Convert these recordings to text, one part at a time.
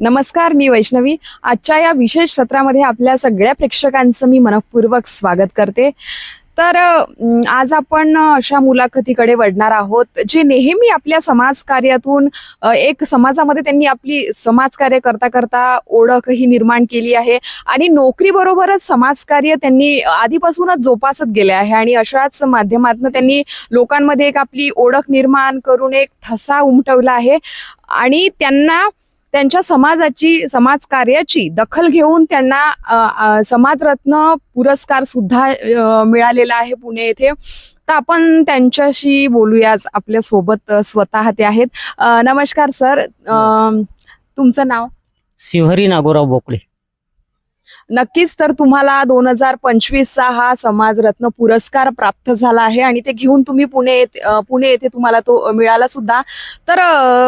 नमस्कार, मी वैष्णवी. आजच्या या विशेष सत्रामध्ये आपल्या सगळ्या प्रेक्षकांचं मी मनपूर्वक स्वागत करते. तर आज आपण अशा मुलाखतीकडे वळणार आहोत जे नेहमी आपल्या समाजकार्यातून एक समाजामध्ये त्यांनी आपली समाजकार्य करता करता ओळखही निर्माण केली आहे आणि नोकरीबरोबरच समाजकार्य त्यांनी आधीपासूनच जोपासत गेले आहे आणि अशाच माध्यमातून त्यांनी लोकांमध्ये एक आपली ओळख निर्माण करून एक ठसा उमटवला आहे आणि त्यांना त्यांच्या समाजकार्याची दखल घेऊन त्यांना समाजरत्न पुरस्कार सुद्धा मिळालेला आहे पुणे येथे. तर आपण त्यांच्याशी बोलूयाच. आपल्या सोबत स्वतः ते आहेत. नमस्कार सर, तुमचं नाव? शिवहरी नागोराव बोकडे. नक्कीच. तर तुम्हाला 2025चा हा समाजरत्न पुरस्कार प्राप्त झाला आहे आणि ते घेऊन तुम्ही पुणे येथे तुम्हाला तो मिळाला सुद्धा. तर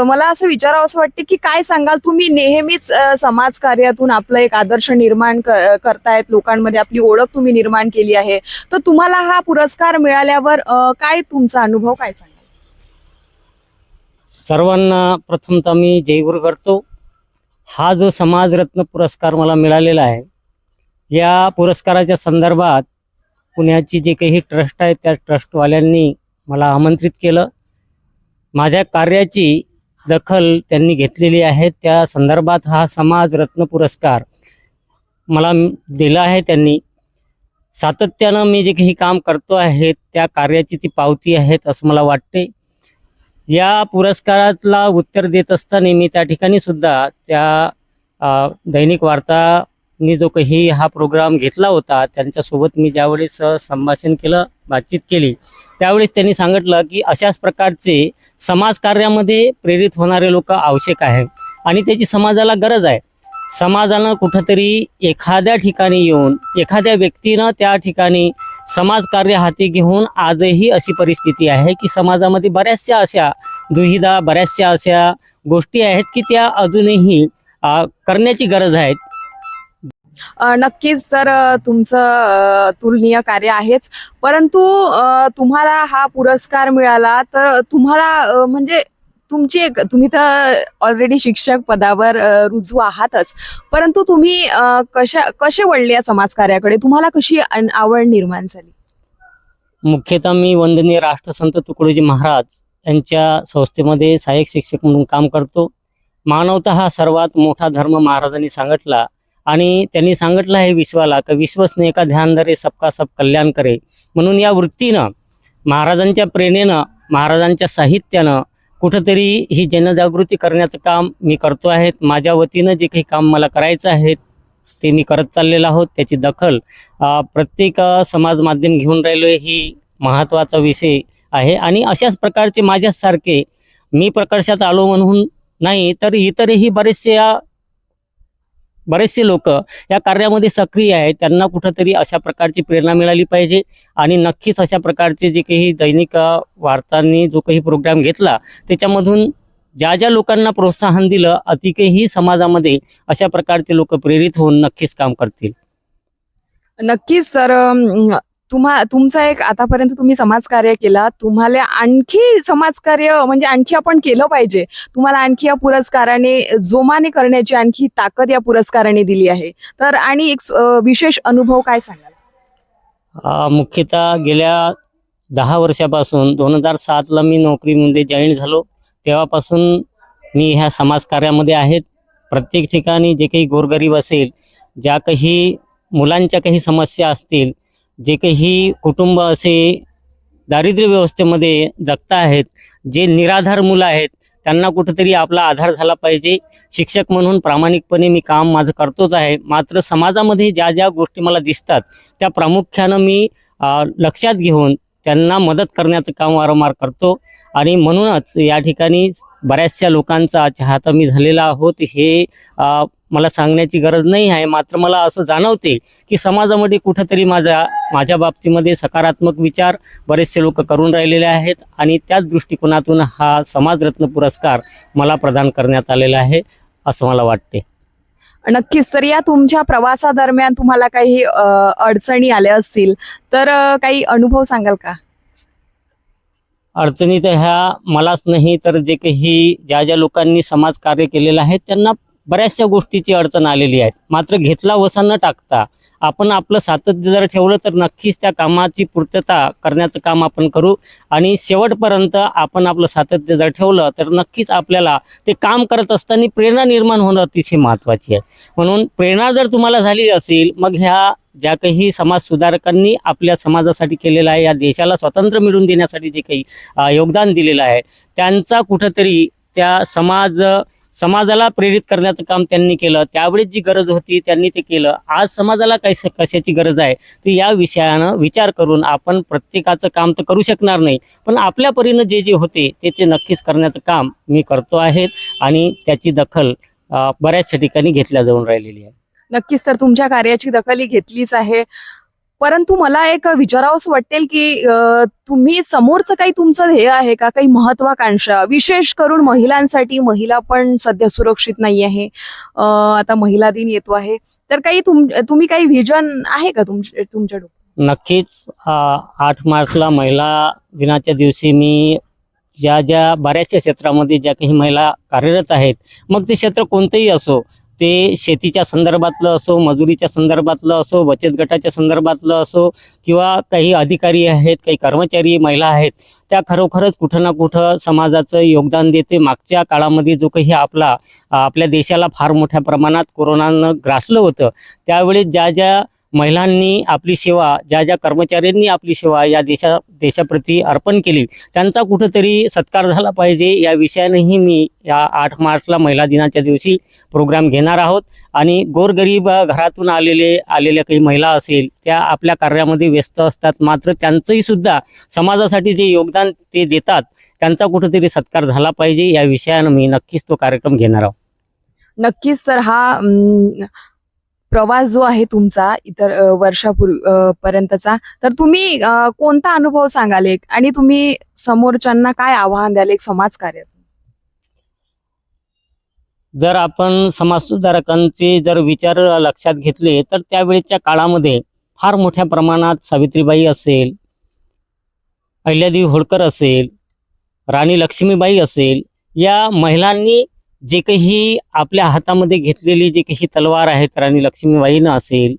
मला असं विचारावं वाटते की काय सांगाल, तुम्ही नेहमीच समाजकार्यातून आपलं एक आदर्श निर्माण करतायत, लोकांमध्ये आपली ओळख तुम्ही निर्माण केली आहे. तर तुम्हाला हा पुरस्कार मिळाल्यावर काय तुमचा अनुभव काय सांगाल? सर्वांना प्रथमतः मी जयगुरु करतो. हा जो समाजरत्न पुरस्कार मला मिळालेला आहे, या पुरस्काराच्या संदर्भात पुण्याची जे काही ट्रस्ट आहे त्या ट्रस्टवाल्यांनी मला आमंत्रित केलं. माझ्या कार्याची दखल त्यांनी घेतलेली आहे. त्या संदर्भात हा समाजरत्न पुरस्कार मला दिला आहे. त्यांनी सातत्यानं मी जे काही काम करतो आहे त्या कार्याची ती पावती आहेत असं मला वाटते. या पुरस्कारातला उत्तर देत असताना मी त्या ठिकाणी सुद्धा त्या दैनिक वार्तानी जो काही हा प्रोग्राम घेतला होता त्यांच्यासोबत मी ज्यावेळेस संभाषण केलं, बातचीत केली, त्यावेळेस त्यांनी सांगितलं की अशाच प्रकारचे समाजकार्यामध्ये प्रेरित होणारे लोक आवश्यक आहे आणि त्याची समाजाला गरज आहे. समाजानं कुठंतरी एखाद्या ठिकाणी येऊन एखाद्या व्यक्तीनं त्या ठिकाणी समाजकार्य हाती घेऊन, आजही अशी परिस्थिती आहे की समाजामध्ये बऱ्याचशा अशा दुविधा, बऱ्याचशा अशा गोष्टी आहेत की त्या अजूनही करण्याची गरज आहे. नक्कीच. तर तुमचं तुलनीय कार्य आहेच, परंतु तुम्हाला हा पुरस्कार मिळाला तर तुम्हाला म्हणजे तुम्ही तर ऑलरेडी शिक्षक पदावर रुजू आहातच, परंतु तुम्ही कसे वळले या समाजकार्याकडे? तुम्हाला कशी आवड निर्माण झाली? मुख्यतः मी वंदनीय राष्ट्रसंत तुकडोजी महाराज यांच्या संस्थेमध्ये सहाय्यक शिक्षक म्हणून काम करतो. मानवता हा सर्वात मोठा धर्म महाराजांनी सांगितला आणि त्यांनी सांगितलं आहे विश्वाला का विश्वसने का ध्यान धरे सबका सब कल्याण करे. म्हणून या वृत्तीनं, महाराजांच्या प्रेरणेनं, महाराजांच्या साहित्यानं कुठंतरी ही जनजागृती करण्याचं काम मी करतो आहे. माझ्या वतीनं जे काही काम मला करायचं आहे ते मी करत चाललेलो आहोत. त्याची दखल प्रत्येक समाज माध्यम घेऊन राहिलो ही महत्त्वाचा विषय आहे आणि अशाच प्रकारचे माझ्यासारखे, मी प्रकर्षात आलो म्हणून नाही तर इतरही बरेचसे लोक या कार्यामध्ये सक्रिय आहेत. त्यांना कुठंतरी अशा प्रकारची प्रेरणा मिळाली पाहिजे आणि नक्कीच अशा प्रकारचे जे काही दैनिक वार्तांनी जो काही प्रोग्राम घेतला त्याच्यामधून ज्या लोकांना प्रोत्साहन दिलं, अधिकही समाजामध्ये अशा प्रकारचे लोक प्रेरित होऊन नक्कीच काम करतील. नक्कीच. तर तुमचा एक आतापर्यंत तुम्ही समाजकार्य केला, तुम्हाला आणखी समाजकार्य म्हणजे आणखी आपण केलं पाहिजे, तुम्हाला आणखी या पुरस्काराने जोमाने करण्याची आणखी ताकद या पुरस्काराने दिली आहे. तर आणि एक विशेष अनुभव काय सांगाल? मुख्यतः गेल्या 10 वर्षापासून 2007ला मी नोकरीमध्ये जॉईन झालो, तेव्हापासून मी ह्या समाजकार्यामध्ये आहेत. प्रत्येक ठिकाणी जे काही गोरगरीब असेल, ज्या काही मुलांच्या काही समस्या असतील, जे काही कुटुंब असे दारिद्र्य व्यवस्थेमध्ये जगता आहेत, जे निराधार मुलं आहेत, त्यांना कुठंतरी आपला आधार झाला पाहिजे. शिक्षक म्हणून प्रामाणिकपणे मी काम माझं करतोच आहे. मात्र समाजामध्ये ज्या गोष्टी मला दिसतात त्या प्रामुख्यानं मी लक्षात घेऊन त्यांना मदत करण्याचं काम वारंवार करतो आणि म्हणूनच या ठिकाणी बऱ्याचशा लोकांचा चाहता मी झालेला आहोत. हे मला सांगण्याची गरज नाही आहे, मात्र मला असं जाणवते की समाजामध्ये कुठंतरी माझ्या बाबतीमध्ये सकारात्मक विचार बरेचसे लोक करून राहिलेले आहेत आणि त्याच दृष्टिकोनातून हा समाजरत्न पुरस्कार मला प्रदान करण्यात आलेला आहे असं मला वाटते. नक्कीच. तर या तुमच्या प्रवासादरम्यान तुम्हाला काही अडचणी आल्या असतील तर काही अनुभव सांगाल का? अडचणी तर ह्या मलाच नाही तर जे काही ज्या लोकांनी समाजकार्य केलेलं आहे त्यांना बऱ्याचशा गोष्टीची अडचण आलेली आहे. मात्र घेतला वसा न टाकता आपण आपलं सातत्य जर ठेवलं तर नक्कीच त्या कामाची पूर्तता करण्याचं काम आपण करू आणि शेवटपर्यंत आपण आपलं सातत्य जर ठेवलं तर नक्कीच आपल्याला ते काम करत असताना प्रेरणा निर्माण होणं अतिशय महत्त्वाची आहे. म्हणून प्रेरणा जर तुम्हाला झाली असेल, मग ह्या ज्या काही समाज सुधारकांनी आपल्या समाजासाठी केलेलं आहे, या देशाला स्वातंत्र्य मिळवून देण्यासाठी जे काही योगदान दिलेलं आहे, त्यांचा कुठंतरी त्या समाजाला प्रेरित करण्याचं काम त्यांनी केलं. त्यावेळेस जी गरज होती त्यांनी ते केलं. आज समाजाला कशाची गरज आहे तर या विषयानं विचार करून आपण प्रत्येकाचं काम तर करू शकणार नाही, पण आपल्या परीनं जे जे होते ते नक्कीच करण्याचं काम मी करतो आहे आणि त्याची दखल बऱ्याचशा ठिकाणी घेतल्या जाऊन राहिलेली आहे. नक्कीच, तर तुमच्या कार्याची दखल ही घेतलीच आहे. परंतु मला एक विचारावंसं वाटेल की तुम्ही समोरचं काही तुमचं ध्येय आहे का, काही महत्वाकांक्षा, विशेष करून महिलांसाठी? महिला पण सध्या सुरक्षित नाही आहे. आता महिला दिन येतो आहे, तर काही तुम्ही काही व्हिजन आहे का तुमच्या डोक्यात? नक्कीच 8 मार्चला महिला दिनाच्या दिवशी मी ज्या बऱ्याचशा क्षेत्रामध्ये ज्या काही महिला कार्यरत आहेत, मग ते क्षेत्र कोणतेही असो, ते शेतीच्या संदर्भातलं असो, मजुरीच्या संदर्भातलं असो, बचत गटाच्या संदर्भातलं असो, किंवा काही अधिकारी आहेत, काही कर्मचारी महिला आहेत, त्या खरोखरच कुठं ना कुठं समाजाचं योगदान देते. मागच्या काळामध्ये जो काही आपल्या देशाला फार मोठ्या प्रमाणात कोरोनानं ग्रासलं होतं, त्यावेळेस ज्या महिलांनी आपली सेवा, ज्या कर्मचाऱ्यांनी आपली सेवा या देशाप्रती अर्पण केली, त्यांचा कुठंतरी सत्कार झाला पाहिजे. या विषयानेही मी या 8 मार्चला महिला दिनाच्या दिवशी प्रोग्राम घेणार आहोत. आणि गोरगरीब घरातून आलेल्या काही महिला असेल, त्या आपल्या कार्यामध्ये व्यस्त असतात, मात्र त्यांचंही सुद्धा समाजासाठी जे योगदान ते देतात त्यांचा कुठंतरी सत्कार झाला पाहिजे. या विषयानं मी नक्कीच तो कार्यक्रम घेणार आहोत. नक्कीच, तर हा प्रवास जो आहे तुमचा इतर वर्षापूर्वीपर्यंतचा, तर तुम्ही कोणता अनुभव सांगाल एक, आणि तुम्ही समोरच्यांना काय आव्हान द्याल एक समाज कार्यात? जर आपण समाजसुधारकांचे जर विचार लक्षात घेतले तर त्यावेळेच्या काळामध्ये फार मोठ्या प्रमाणात सावित्रीबाई असेल, अहिल्यादेवी होळकर असेल, राणी लक्ष्मीबाई असेल, या महिलांनी जे काही आपल्या हातामध्ये घेतलेली जे काही तलवार आहेत, राणी लक्ष्मीबाईनं असेल,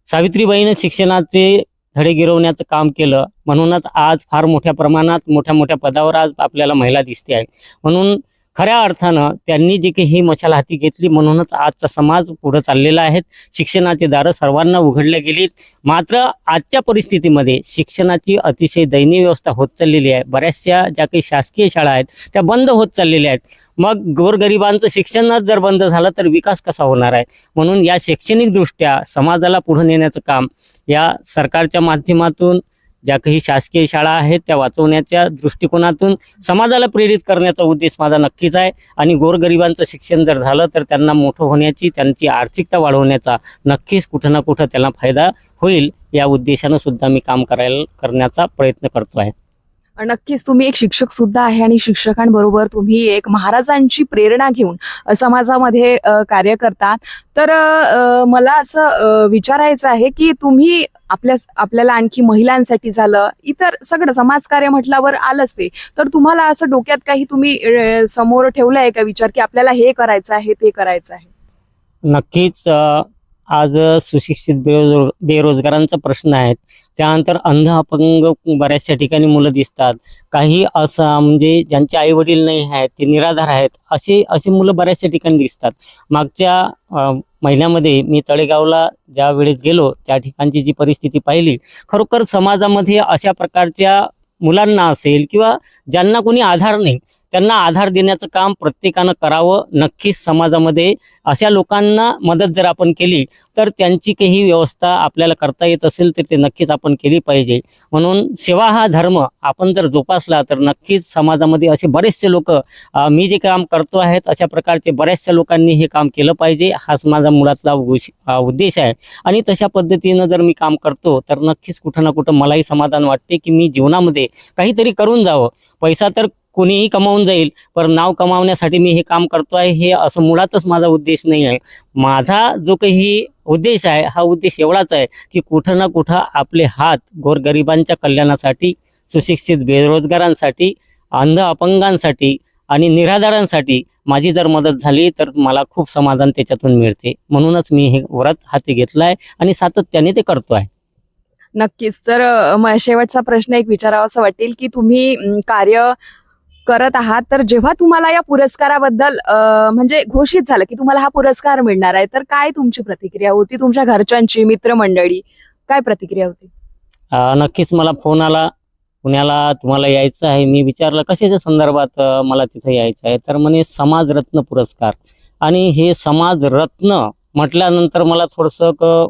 सावित्रीबाईनं शिक्षणाचे धडे गिरवण्याचं काम केलं. म्हणूनच आज फार मोठ्या प्रमाणात मोठ्या पदावर आज आपल्याला महिला दिसते आहे. म्हणून खऱ्या अर्थानं त्यांनी जे काही ही मशाल हाती घेतली, म्हणूनच आजचा समाज पुढं चाललेला आहे. शिक्षणाची दारं सर्वांना उघडल्या गेलीत. मात्र आजच्या परिस्थितीमध्ये शिक्षणाची अतिशय दयनीय व्यवस्था होत चाललेली आहे. बऱ्याचशा ज्या काही शासकीय शाळा आहेत त्या बंद होत चाललेल्या आहेत. मग गोरगरिबांचं शिक्षणच जर बंद झालं तर विकास कसा होणार आहे? म्हणून या शैक्षणिकदृष्ट्या समाजाला पुढे नेण्याचं काम या सरकारच्या माध्यमातून, ज्या काही शासकीय शाळा आहेत त्या वाचवण्याच्या दृष्टिकोनातून समाजाला प्रेरित करण्याचा उद्देश माझा नक्कीच आहे. आणि गोरगरिबांचं शिक्षण जर झालं तर त्यांना मोठं होण्याची, त्यांची आर्थिकता वाढवण्याचा नक्कीच कुठं ना कुठं त्यांना फायदा होईल. या उद्देशानं सुद्धा मी काम करण्याचा प्रयत्न करतो आहे. नक्कीच, तुम्ही एक शिक्षक सुद्धा आहे आणि शिक्षकांबरोबर तुम्ही एक महाराजांची प्रेरणा घेऊन समाजामध्ये कार्य करतात. तर मला असं विचारायचं आहे की तुम्ही आपल्याला आणखी महिलांसाठी झालं, इतर सगळं समाजकार्य म्हटल्यावर आलंच ते, तर तुम्हाला असं डोक्यात काही तुम्ही समोर ठेवलं आहे का विचार की आपल्याला हे करायचं आहे, ते करायचं आहे? नक्कीच. आज सुशिक्षित बेरोजगारांचा प्रश्न आहे. त्यानंतर अंध अपंग बऱ्याचशा ठिकाणी मुलं दिसतात. काही असं म्हणजे ज्यांचे आई वडील नाही आहेत, ते निराधार आहेत, असे मुलं बऱ्याचशा ठिकाणी दिसतात. मागच्या महिन्यामध्ये मी तळेगावला ज्या वेळेस गेलो त्या ठिकाणची जी परिस्थिती पाहिली, खरोखर समाजामध्ये अशा प्रकारच्या मुलांना असेल किंवा ज्यांना कोणी आधार नाही, त्यांना आधार देण्याचं काम प्रत्येकानं करावं. नक्कीच समाजामध्ये अशा लोकांना मदत जर आपण केली तर त्यांची काही व्यवस्था आपल्याला करता येत असेल तर ते नक्कीच आपण केली पाहिजे. म्हणून सेवा हा धर्म आपण जर जोपासला तर नक्कीच समाजामध्ये असे बरेचसे लोक, मी जे काम करतो आहेत अशा प्रकारचे बऱ्याचशा लोकांनी हे काम केलं पाहिजे, हाच माझा मुळातला उद्देश आहे. आणि तशा पद्धतीनं जर मी काम करतो तर नक्कीच कुठं ना कुठं मलाही समाधान वाटते की मी जीवनामध्ये काहीतरी करून जावं. पैसा तर कोणीही कमावून जाईल, पण नाव कमावण्यासाठी मी हे काम करतो आहे हे असं मुळातच माझा उद्देश नाही आहे. माझा जो काही उद्देश आहे हा उद्देश एवढाच आहे की कुठं ना कुठं आपले हात गोरगरिबांच्या कल्याणासाठी, सुशिक्षित बेरोजगारांसाठी, अंध अपंगांसाठी आणि निराधारांसाठी माझी जर मदत झाली तर मला खूप समाधान त्याच्यातून मिळते. म्हणूनच मी हे व्रत हाती घेतलं आहे आणि सातत्याने ते करतो आहे. नक्कीच. तर शेवटचा प्रश्न एक विचारावा असं वाटेल की तुम्ही कार्य करत आहात, तर जेव्हा तुम्हाला या पुरस्काराबद्दल म्हणजे घोषित झालं की तुम्हाला हा पुरस्कार मिळणार आहे, तर काय तुमची प्रतिक्रिया होती? तुमच्या घरच्यांची, मित्रमंडळी काय प्रतिक्रिया होती? नक्कीच मला फोन आला, पुण्याला तुम्हाला यायचं आहे. मी विचारलं कशाच्या संदर्भात मला तिथे यायचं आहे. तर म्हणे समाजरत्न पुरस्कार. आणि हे समाजरत्न म्हटल्यानंतर मला थोडंसं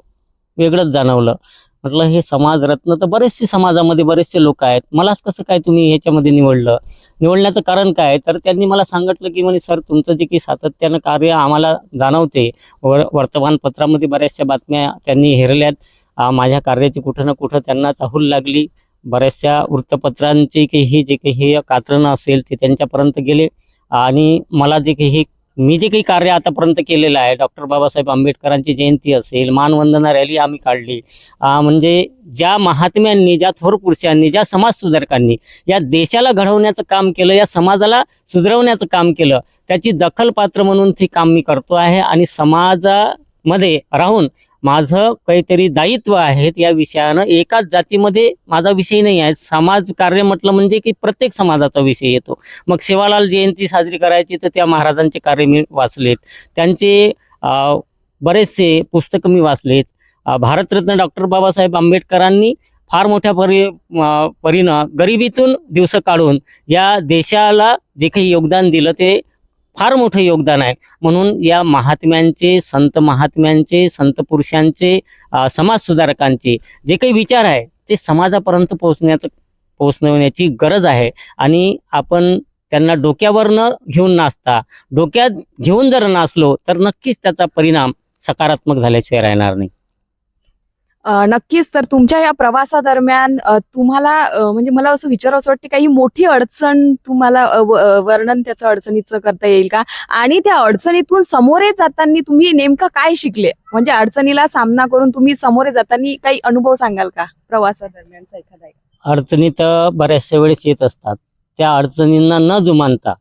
वेगळंच जाणवलं. म्हटलं हे समाजरत्न तर बरेचसे समाजामध्ये बरेचसे लोक आहेत, मलाच कसं काय तुम्ही ह्याच्यामध्ये निवडलं? निवडण्याचं कारण काय? तर त्यांनी मला सांगितलं की म्हणे सर तुमचं जे काही सातत्यानं कार्य आम्हाला जाणवते, वर्तमानपत्रामध्ये बऱ्याचशा बातम्या त्यांनी हेरल्यात. माझ्या कार्याची कुठं ना कुठं त्यांना चाहूल लागली. बऱ्याचशा वृत्तपत्रांचे काही जे काही कात्रणं असेल ते त्यांच्यापर्यंत गेले. आणि मला जे काही मी जे काही कार्य आतापर्यंत केलेलं आहे, डॉक्टर बाबासाहेब आंबेडकरांची जयंती असेल, मानवंदना रॅली आम्ही काढली. म्हणजे ज्या महात्म्यांनी, ज्या थोर पुरुषांनी, ज्या समाजसुधारकांनी या देशाला घडवण्याचं काम केलं, या समाजाला सुधारवण्याचं काम केलं, त्याची दखलपात्र म्हणून ते काम मी करतो आहे. आणि समाजामध्ये राहून माझं काहीतरी दायित्व आहे या विषयानं. एकाच जातीमध्ये माझा विषय नाही आहे. समाज कार्य म्हटलं म्हणजे की प्रत्येक समाजाचा विषय येतो. मग सेवालाल जयंती साजरी करायची तर त्या महाराजांचे कार्य मी वाचलेत, त्यांचे बरेचसे पुस्तकं मी वाचलेत. भारतरत्न डॉक्टर बाबासाहेब आंबेडकरांनी फार मोठ्या परीनं गरिबीतून दिवस काढून या देशाला जे काही योगदान दिलं ते फार मोठं योगदान आहे. म्हणून या महात्म्यांचे, संत महात्म्यांचे, संत पुरुषांचे, समाजसुधारकांचे जे काही विचार आहे ते समाजापर्यंत पोहोचवण्याची गरज आहे. आणि आपण त्यांना डोक्यावर न घेऊन नाचता, डोक्यात घेऊन जर नाचलो तर नक्कीच त्याचा परिणाम सकारात्मक झाल्याशिवाय राहणार नाही. नक्कीच. तर तुमच्या या प्रवासादरम्यान तुम्हाला म्हणजे मला असं विचारावंसं वाटतं, काही मोठी अडचण तुम्हाला वर्णन त्याचं अडचणीचं करता येईल का? आणि त्या अडचणीतून समोरे जाताना तुम्ही नेमकं काय शिकले? म्हणजे अडचणीला सामना करून तुम्ही समोरे जाताना काही अनुभव सांगाल का प्रवासादरम्यानचा एखादा? अडचणी तर बऱ्याचशा वेळेस येत असतात. त्या अडचणींना न जुमानता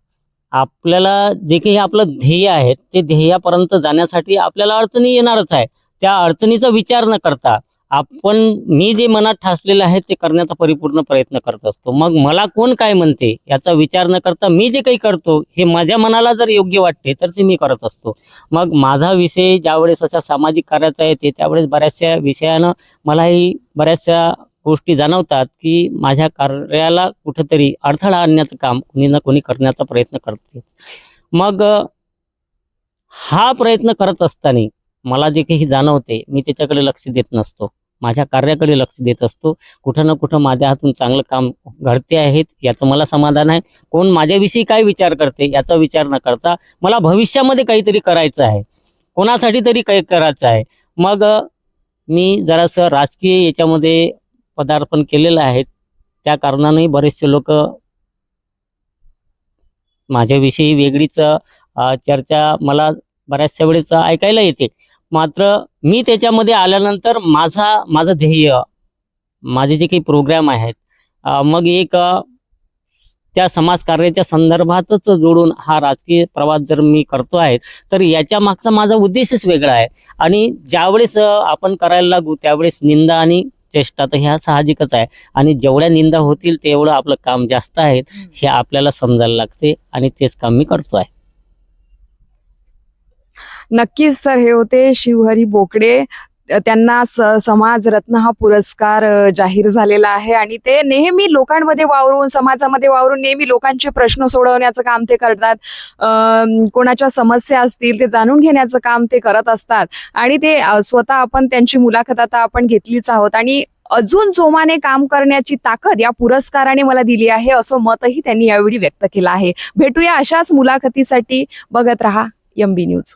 आपल्याला जे काही आपलं ध्येय आहे ते ध्येयापर्यंत जाण्यासाठी आपल्याला अडचणी येणारच आहे. त्या अडचणीचा विचार न करता मी जे मनात ठासलेलं आहे ते करण्याचा परिपूर्ण प्रयत्न करत असतो. मग मला कोण काय म्हणते याचा विचार न करता मी जे काही करतो हे माझ्या मनाला जर योग्य वाटते तर ते मी करत असतो. मग माझा विषय ज्यावेळेस अशा सामाजिक कार्याचा येते त्यावेळेस बऱ्याचशा विषयानं मलाही बऱ्याचशा गोष्टी जाणवतात की माझ्या कार्याला कुठंतरी अडथळा आणण्याचं काम कोणी ना कोणी करण्याचा प्रयत्न करते. मग हा प्रयत्न करत असताना मला जे काही जाणवते मी त्याच्याकडे लक्ष देत नसतो, माझ्या कार्याकडे लक्ष देत असतो. कुठं ना कुठं माझ्या हातून चांगलं काम घडते आहेत याचं मला समाधान आहे. कोण माझ्याविषयी काय विचार करते याचा विचार न करता मला भविष्यामध्ये काहीतरी करायचं आहे, कोणासाठी तरी काही करायचं आहे. मग मी जरासं राजकीय याच्यामध्ये पदार्पण केलेलं आहे. त्या कारणाने बरेचसे लोक माझ्याविषयी वेगळीच चर्चा मला बऱ्याचशा वेळेस ऐकायला येते. मात्र मी त्याच्यामध्ये आल्यानंतर माझं ध्येय, माझे जे काही प्रोग्राम आहेत, मग एक त्या समाजकार्याच्या संदर्भातच जोडून हा राजकीय प्रवास जर मी करतो आहे तर याच्या मागचा माझा उद्देशच वेगळा आहे. आणि ज्यावेळेस आपण करायला लागू त्यावेळेस निंदा आणि चेष्टा तर ह्या साहजिकच आहे. आणि जेवढ्या निंदा होतील तेवढं आपलं काम जास्त आहे हे आपल्याला समजायला लागते आणि तेच काम मी करतो आहे. नक्कीच. तर हे होते शिवहरी बोकडे. त्यांना समाजरत्न हा पुरस्कार जाहीर झालेला आहे आणि ते नेहमी लोकांमध्ये वावरून, समाजामध्ये वावरून नेहमी लोकांचे प्रश्न सोडवण्याचं काम ते करतात. कोणाच्या समस्या असतील ते जाणून घेण्याचं काम ते करत असतात. आणि ते स्वतः आपण त्यांची मुलाखत आता आपण घेतलीच आहोत. आणि अजून जोमाने काम करण्याची ताकद या पुरस्काराने मला दिली आहे असं मतही त्यांनी यावेळी व्यक्त केलं आहे. भेटूया अशाच मुलाखतीसाठी. बघत रहा MB न्यूज.